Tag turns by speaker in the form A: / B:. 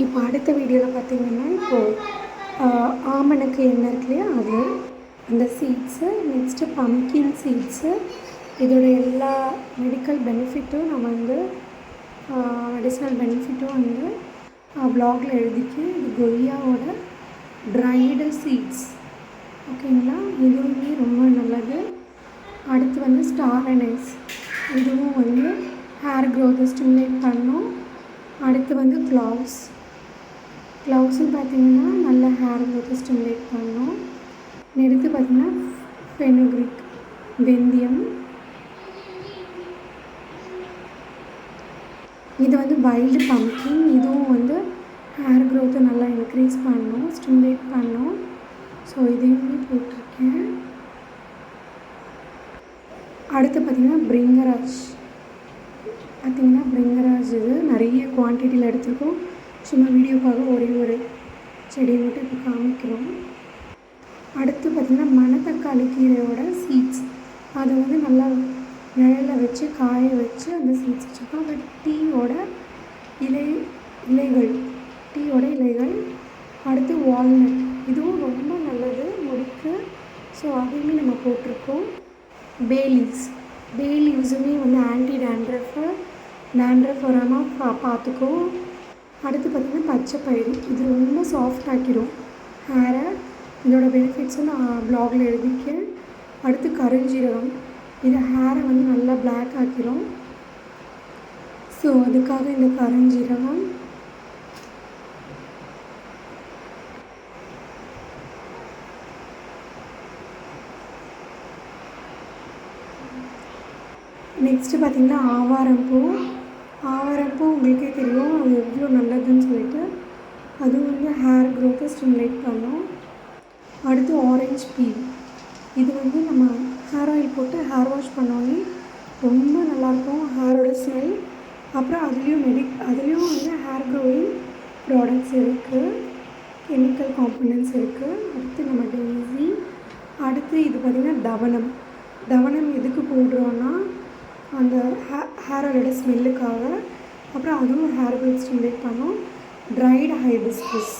A: இப்போ அடுத்த வீடியோவில் பார்த்திங்கன்னா இப்போது ஆமணக்கு எண்ணெய் இருக்கு இல்லையா, அது அந்த சீட்ஸு, நெக்ஸ்ட்டு பம்கின் சீட்ஸு, இதோட எல்லா மெடிக்கல் பெனிஃபிட்டும் நம்ம வந்து மெடிசினல் பெனிஃபிட்டும் வந்து ப்ளாகில் எழுதிக்கேன். இது கொய்யாவோட ட்ரைடு சீட்ஸ், ஓகேங்களா. இதுவுமே ரொம்ப நல்லது. அடுத்து வந்து ஸ்டார் அனைஸ், இதுவும் வந்து ஹேர் க்ரோத்தை ஸ்டிமுலேட் பண்ணும். அடுத்து வந்து க்ளவுஸும் பார்த்திங்கன்னா நல்ல ஹேர் க்ரோத்தை ஸ்டிமுலேட் பண்ணும். எடுத்து பார்த்திங்கன்னா ஃபெனுக்ரிக், வெந்தயம், இது வந்து வைல்டு பம்கின், இதுவும் வந்து ஹேர் க்ரோத்தை நல்லா இன்க்ரீஸ் பண்ணும், ஸ்டிமுலேட் பண்ணும். ஸோ இதையுமே போட்டிருக்கேன். அடுத்து பார்த்திங்கன்னா பிரிங்கராஜ், இது நிறைய குவான்டிட்டியில் எடுத்துருக்கோம். சும்மா வீடியோக்காக ஒரே ஒரு செடியை மட்டும் இப்போ காமிக்கிறோம். அடுத்து பார்த்திங்கன்னா மணத்தக்காளி கீரையோட சீட்ஸ், அதை வந்து நல்லா நிழலில் வச்சு காய வச்சு அந்த சீட்ஸ் வச்சுருக்கோம். அப்புறம் டீயோட இலைகள். அடுத்து வால்நட், இதுவும் ரொம்ப நல்லது முடிக்கு. ஸோ அதையுமே நம்ம போட்டிருக்கோம். பே லீவ்ஸுமே வந்து ஆன்டி டேண்ட்ரஃப் வராமல் பார்த்துக்கும். அடுத்து பார்த்திங்கன்னா பச்சை பயிறு, இது ரொம்ப சாஃப்ட் ஆக்கிடும் ஹேரை. இதோட பெனிஃபிட்ஸும் நான் ப்ளாகில் எழுதியிருக்கேன். அடுத்து கருஞ்சீரகம், இது ஹேரை வந்து நல்லா பிளாக் ஆக்கிடும். ஸோ அதுக்காக இந்த கருஞ்சீரகம். நெக்ஸ்ட்டு பார்த்திங்கன்னா ஆவாரம்பூ உங்களுக்கே தெரியும் அது எவ்வளோ நல்லதுன்னு சொல்லிட்டு. அதுவும் வந்து ஹேர் க்ரோத்தை ஸ்டிமுலேட் பண்ணும். அடுத்து ஆரஞ்ச் பீல், இது வந்து நம்ம ஹேர் ஆயில் போட்டு ஹேர் வாஷ் பண்ணோன்னே ரொம்ப நல்லாயிருக்கும் ஹேரோட ஸ்மெல். அப்புறம் அதுலேயும் வந்து ஹேர் க்ரோயிங் ப்ராடக்ட்ஸ் இருக்குது, கெமிக்கல் காம்பனன்ட்ஸ் இருக்குது. அடுத்து நம்ம டெய்ஸி. அடுத்து இது பார்த்திங்கன்னா தவனம் எதுக்கு போடுறோன்னா அந்த ஹேரோட ஸ்மெல்லுக்காக. அப்புறம் அதுவும் ஹேர் க்ரோத் ஸ்டிமுலேட் பண்ணும். Dried hibiscus,